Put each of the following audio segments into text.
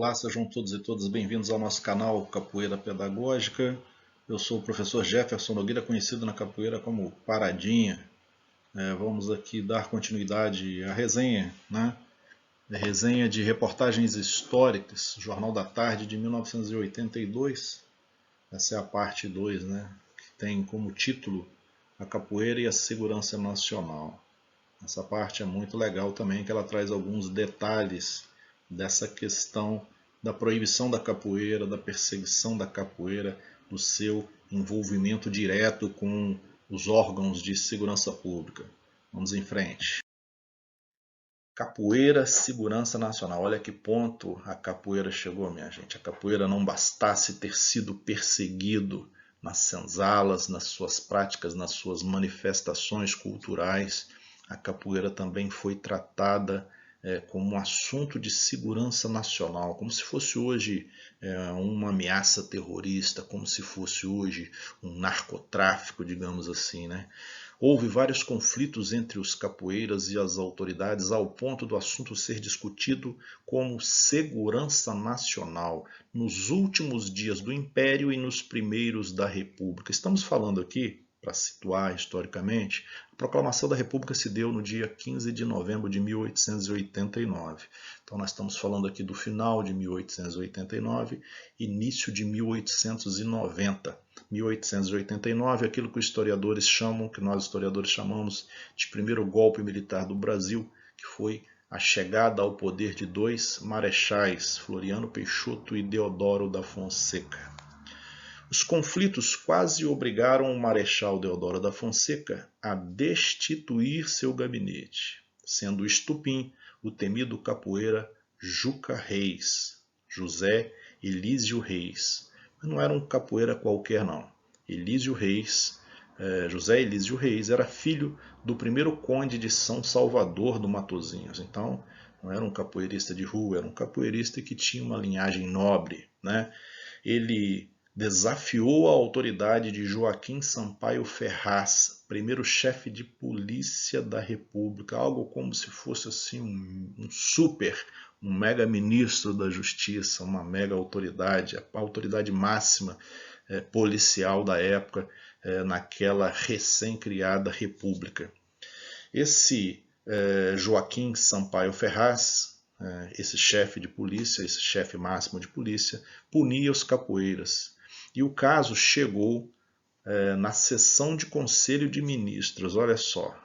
Olá, sejam todos e todas bem-vindos ao nosso canal Capoeira Pedagógica. Eu sou o professor Jefferson Nogueira, conhecido na capoeira como Paradinha. Vamos aqui dar continuidade à resenha, né? A resenha de reportagens históricas, Jornal da Tarde de 1982. Essa é a parte 2, né? Que tem como título A Capoeira e a Segurança Nacional. Essa parte é muito legal também, que ela traz alguns detalhes dessa questão da proibição da capoeira, da perseguição da capoeira, do seu envolvimento direto com os órgãos de segurança pública. Vamos em frente. Capoeira, segurança nacional. Olha que ponto a capoeira chegou, minha gente. A capoeira não bastasse ter sido perseguido nas senzalas, nas suas práticas, nas suas manifestações culturais. A capoeira também foi tratada como um assunto de segurança nacional, como se fosse hoje uma ameaça terrorista, como se fosse hoje um narcotráfico, digamos assim, né? Houve vários conflitos entre os capoeiras e as autoridades ao ponto do assunto ser discutido como segurança nacional nos últimos dias do Império e nos primeiros da República. Estamos falando aqui, para situar historicamente, a proclamação da República se deu no dia 15 de novembro de 1889. Então nós estamos falando aqui do final de 1889, início de 1890. 1889, aquilo que os historiadores chamam, que nós historiadores chamamos de primeiro golpe militar do Brasil, que foi a chegada ao poder de dois marechais, Floriano Peixoto e Deodoro da Fonseca. Os conflitos quase obrigaram o Marechal Deodoro da Fonseca a destituir seu gabinete, sendo o estupim o temido capoeira Juca Reis, José Elísio Reis. Mas não era um capoeira qualquer não. José Elísio Reis era filho do primeiro conde de São Salvador do Matozinhos. Então não era um capoeirista de rua, era um capoeirista que tinha uma linhagem nobre, né? Ele desafiou a autoridade de Joaquim Sampaio Ferraz, primeiro chefe de polícia da República, algo como se fosse assim um mega ministro da Justiça, uma mega autoridade, a autoridade máxima policial da época, naquela recém-criada República. Esse Joaquim Sampaio Ferraz, esse chefe de polícia, esse chefe máximo de polícia, punia os capoeiras. E o caso chegou na sessão de conselho de ministros, olha só.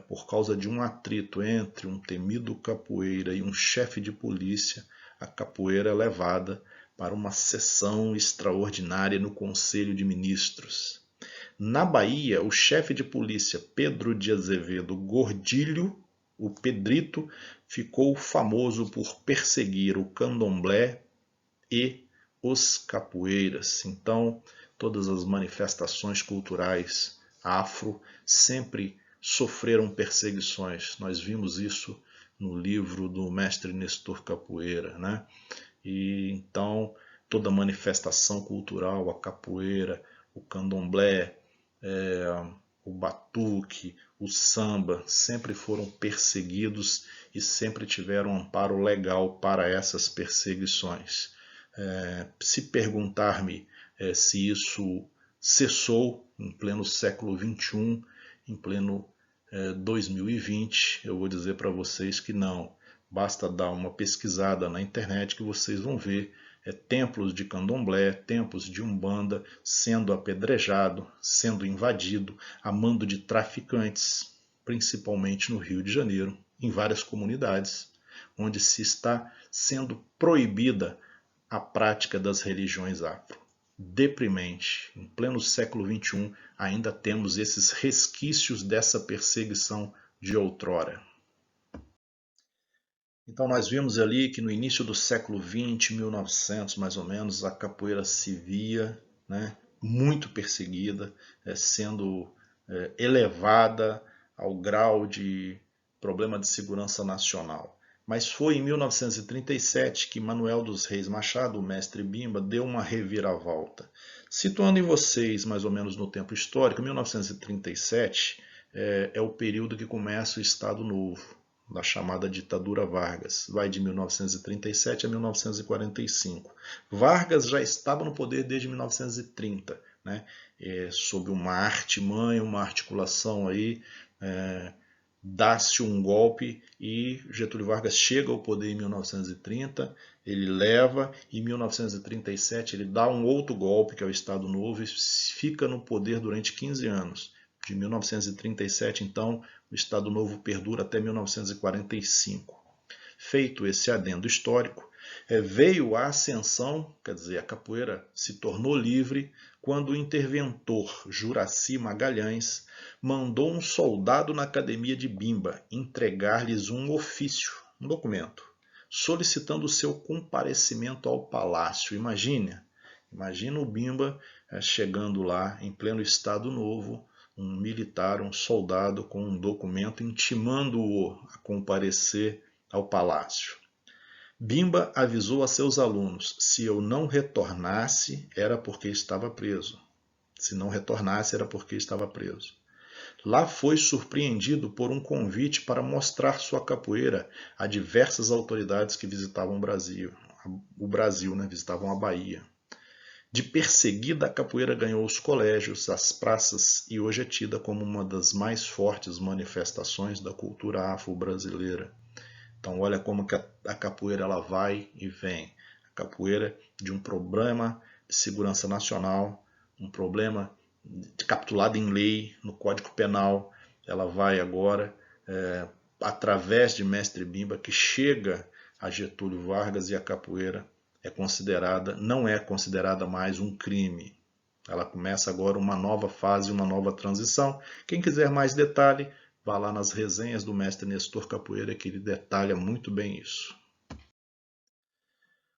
Por causa de um atrito entre um temido capoeira e um chefe de polícia, a capoeira é levada para uma sessão extraordinária no conselho de ministros. Na Bahia, o chefe de polícia Pedro de Azevedo Gordilho, o Pedrito, ficou famoso por perseguir o candomblé e os capoeiras. Então, todas as manifestações culturais afro sempre sofreram perseguições. Nós vimos isso no livro do mestre Nestor Capoeira, né? E então toda manifestação cultural, a capoeira, o candomblé, o batuque, o samba, sempre foram perseguidos e sempre tiveram amparo legal para essas perseguições. Se perguntar-me se isso cessou em pleno século XXI, em pleno 2020, eu vou dizer para vocês que não. Basta dar uma pesquisada na internet que vocês vão ver templos de candomblé, templos de umbanda sendo apedrejado, sendo invadido a mando de traficantes, principalmente no Rio de Janeiro, em várias comunidades, onde se está sendo proibida a prática das religiões afro. Deprimente, em pleno século XXI, ainda temos esses resquícios dessa perseguição de outrora. Então nós vimos ali que no início do século XX, 1900 mais ou menos, a capoeira se via, né, muito perseguida, sendo elevada ao grau de problema de segurança nacional. Mas foi em 1937 que Manuel dos Reis Machado, o mestre Bimba, deu uma reviravolta. Situando em vocês mais ou menos no tempo histórico, 1937 é o período que começa o Estado Novo. da chamada ditadura Vargas. Vai de 1937 a 1945. Vargas já estava no poder desde 1930, né? Sob uma artimanha, uma articulação aí, dá-se um golpe e Getúlio Vargas chega ao poder em 1930, ele leva, e em 1937 ele dá um outro golpe, que é o Estado Novo, e fica no poder durante 15 anos. De 1937, então, o Estado Novo perdura até 1945. Feito esse adendo histórico, veio a ascensão, quer dizer, a capoeira se tornou livre quando o interventor Juraci Magalhães mandou um soldado na academia de Bimba entregar-lhes um ofício, um documento, solicitando o seu comparecimento ao palácio. Imagina o Bimba chegando lá em pleno Estado Novo, um militar, um soldado com um documento intimando-o a comparecer ao palácio. Bimba avisou a seus alunos: se eu não retornasse, era porque estava preso. Se não retornasse, era porque estava preso. Lá foi surpreendido por um convite para mostrar sua capoeira a diversas autoridades que visitavam o Brasil, visitavam a Bahia. De perseguida, a capoeira ganhou os colégios, as praças e hoje é tida como uma das mais fortes manifestações da cultura afro-brasileira. Então olha como que a capoeira ela vai e vem. A capoeira de um problema de segurança nacional, um problema capitulado em lei, no Código Penal, ela vai agora, através de Mestre Bimba, que chega a Getúlio Vargas, e a capoeira não é considerada mais um crime. Ela começa agora uma nova fase, uma nova transição. Quem quiser mais detalhe, vá lá nas resenhas do mestre Nestor Capoeira, que ele detalha muito bem isso.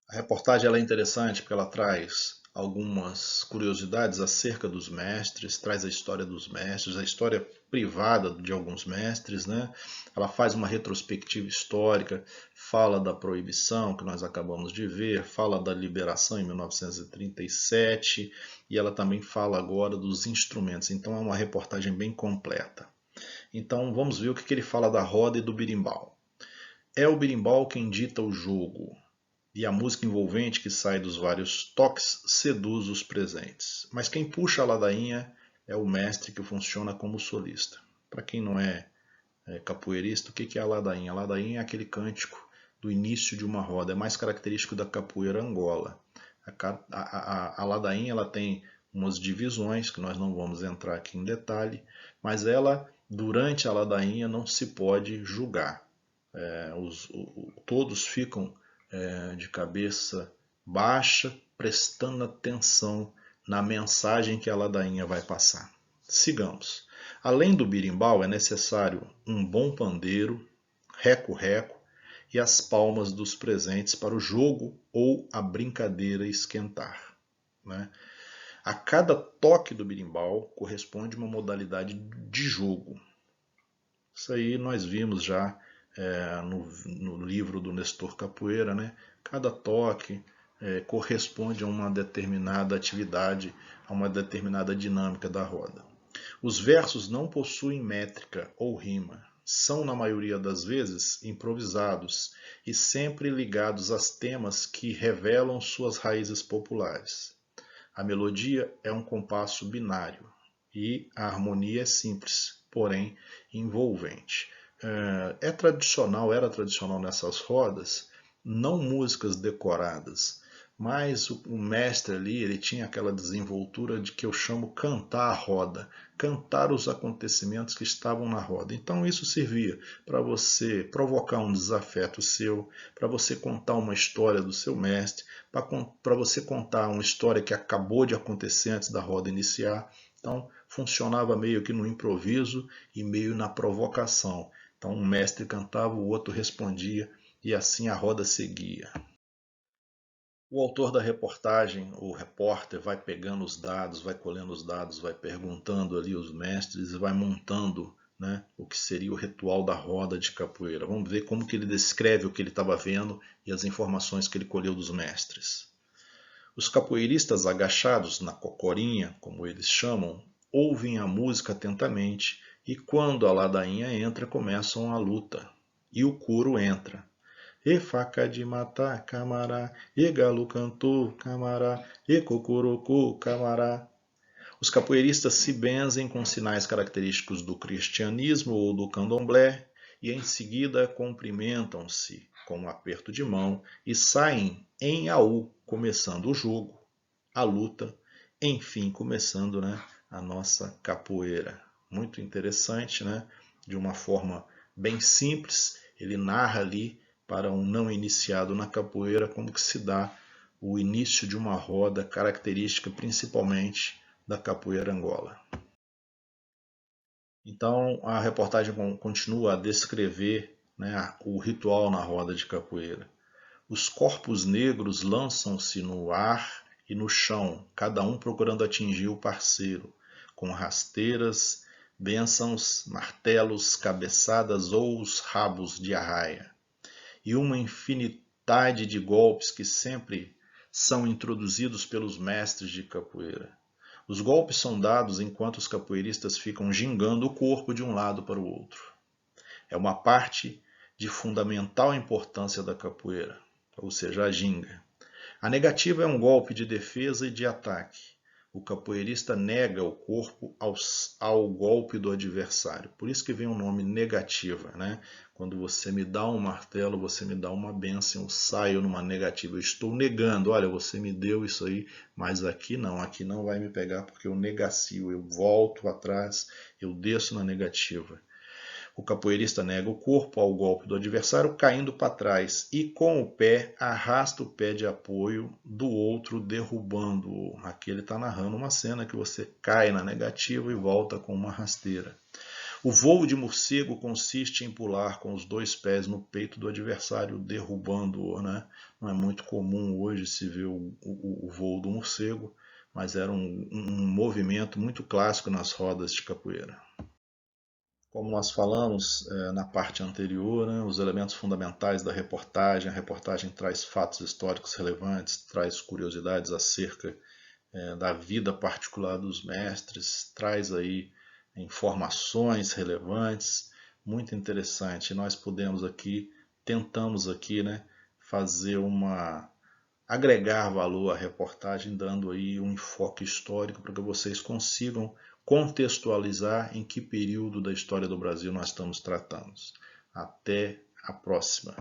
A reportagem ela é interessante porque ela traz algumas curiosidades acerca dos mestres, traz a história dos mestres, a história privada de alguns mestres, né? Ela faz uma retrospectiva histórica, fala da proibição que nós acabamos de ver, fala da liberação em 1937 e ela também fala agora dos instrumentos. Então é uma reportagem bem completa. Então vamos ver o que ele fala da roda e do berimbau. É o berimbau quem dita o jogo, e a música envolvente que sai dos vários toques seduz os presentes. Mas quem puxa a ladainha é o mestre, que funciona como solista. Para quem não é capoeirista, o que é a ladainha? A ladainha é aquele cântico do início de uma roda, é mais característico da capoeira Angola. A ladainha ela tem umas divisões, que nós não vamos entrar aqui em detalhe, mas ela, durante a ladainha, não se pode julgar. Todos ficam de cabeça baixa, prestando atenção na mensagem que a ladainha vai passar. Sigamos. Além do berimbau, é necessário um bom pandeiro, reco-reco e as palmas dos presentes para o jogo ou a brincadeira esquentar. Né? A cada toque do berimbau corresponde uma modalidade de jogo. Isso aí nós vimos já no livro do Nestor Capoeira, né? Cada toque corresponde a uma determinada atividade, a uma determinada dinâmica da roda. Os versos não possuem métrica ou rima, são na maioria das vezes improvisados e sempre ligados a temas que revelam suas raízes populares. A melodia é um compasso binário e a harmonia é simples, porém envolvente. Era tradicional nessas rodas, não músicas decoradas, mas o mestre ali, ele tinha aquela desenvoltura de que eu chamo cantar a roda, cantar os acontecimentos que estavam na roda. Então isso servia para você provocar um desafeto seu, para você contar uma história do seu mestre, para você contar uma história que acabou de acontecer antes da roda iniciar. Então funcionava meio que no improviso e meio na provocação. Então um mestre cantava, o outro respondia e assim a roda seguia. O autor da reportagem, o repórter, vai pegando os dados, vai colhendo os dados, vai perguntando ali os mestres e vai montando, né, o que seria o ritual da roda de capoeira. Vamos ver como que ele descreve o que ele estava vendo e as informações que ele colheu dos mestres. Os capoeiristas agachados na cocorinha, como eles chamam, ouvem a música atentamente e quando a ladainha entra, começam a luta. e o couro entra. E faca de matar, camará, e galo cantor, camará, e cocorocô, camará. Os capoeiristas se benzem com sinais característicos do cristianismo ou do candomblé e em seguida cumprimentam-se com um aperto de mão e saem em aú, começando o jogo, a luta, enfim, começando, né, a nossa capoeira. Muito interessante, né? De uma forma bem simples, ele narra ali para um não iniciado na capoeira como que se dá o início de uma roda característica principalmente da capoeira Angola. Então a reportagem continua a descrever, né, o ritual na roda de capoeira. Os corpos negros lançam-se no ar e no chão, cada um procurando atingir o parceiro, com rasteiras, bênçãos, martelos, cabeçadas ou os rabos de arraia. E uma infinidade de golpes que sempre são introduzidos pelos mestres de capoeira. Os golpes são dados enquanto os capoeiristas ficam gingando o corpo de um lado para o outro. É uma parte de fundamental importância da capoeira, ou seja, a ginga. A negativa é um golpe de defesa e de ataque. O capoeirista nega o corpo ao golpe do adversário. Por isso que vem o nome negativa, né? Quando você me dá um martelo, você me dá uma bênção, eu saio numa negativa. Eu estou negando, olha, você me deu isso aí, mas aqui não vai me pegar porque eu negacio, eu volto atrás, eu desço na negativa. O capoeirista nega o corpo ao golpe do adversário, caindo para trás e com o pé arrasta o pé de apoio do outro, derrubando-o. Aqui ele está narrando uma cena que você cai na negativa e volta com uma rasteira. O voo de morcego consiste em pular com os dois pés no peito do adversário, derrubando-o. Né? Não é muito comum hoje se ver o voo do morcego, mas era um movimento muito clássico nas rodas de capoeira. Como nós falamos na parte anterior, né, os elementos fundamentais da reportagem, a reportagem traz fatos históricos relevantes, traz curiosidades acerca da vida particular dos mestres, traz aí informações relevantes, muito interessante. Nós tentamos aqui, né, fazer agregar valor à reportagem, dando aí um enfoque histórico para que vocês consigam contextualizar em que período da história do Brasil nós estamos tratando. Até a próxima!